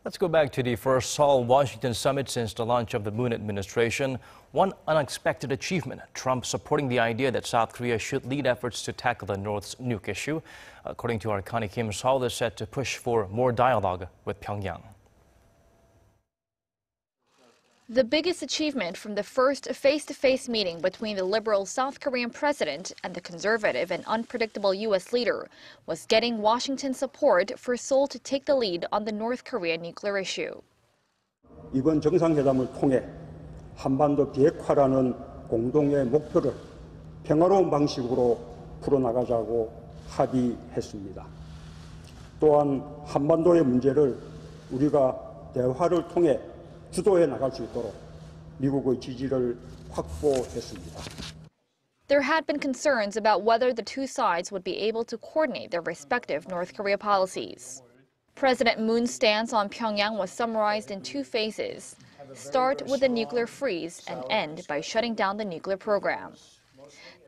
Let's go back to the first Seoul-Washington summit since the launch of the Moon administration. One unexpected achievement, Trump supporting the idea that South Korea should lead efforts to tackle the North's nuke issue. According to our Connie Kim, Seoul is set to push for more dialogue with Pyongyang. The biggest achievement from the first face-to-face meeting between the liberal South Korean president and the conservative and unpredictable U.S. leader was getting Washington support for Seoul to take the lead on the North Korean nuclear issue. 이번 정상회담을 통해 한반도 비핵화라는 공동의 목표를 평화로운 방식으로 풀어나가자고 합의했습니다. 또한 한반도의 문제를 우리가 대화를 통해 주도해 나갈 수 있도록 미국의 지지를 확보했습니다. There had been concerns about whether the two sides would be able to coordinate their respective North Korea policies. President Moon's stance on Pyongyang was summarized in two phases: start with a nuclear freeze and end by shutting down the nuclear program.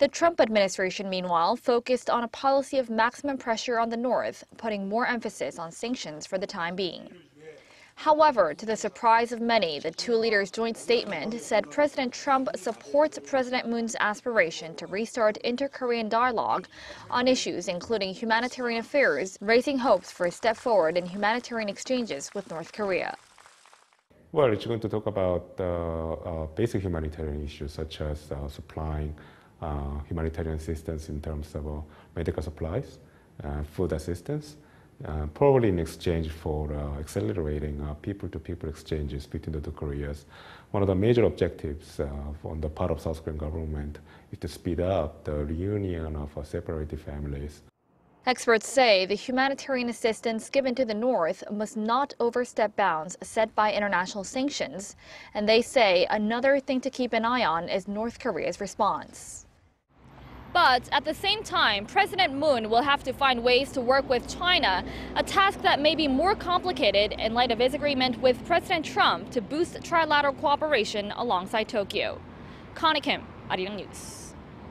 The Trump administration, meanwhile, focused on a policy of maximum pressure on the North, putting more emphasis on sanctions for the time being. However, to the surprise of many, the two leaders' joint statement said President Trump supports President Moon's aspiration to restart inter-Korean dialogue on issues including humanitarian affairs, raising hopes for a step forward in humanitarian exchanges with North Korea. Well, it's going to talk about basic humanitarian issues such as supplying humanitarian assistance in terms of medical supplies, food assistance, probably in exchange for accelerating people-to-people exchanges between the two Koreas. One of the major objectives on the part of South Korean government is to speed up the reunion of separated families. Experts say the humanitarian assistance given to the North must not overstep bounds set by international sanctions, and they say another thing to keep an eye on is North Korea's response. But at the same time, President Moon will have to find ways to work with China, a task that may be more complicated in light of his agreement with President Trump to boost trilateral cooperation alongside Tokyo. Connie Kim, Arirang News.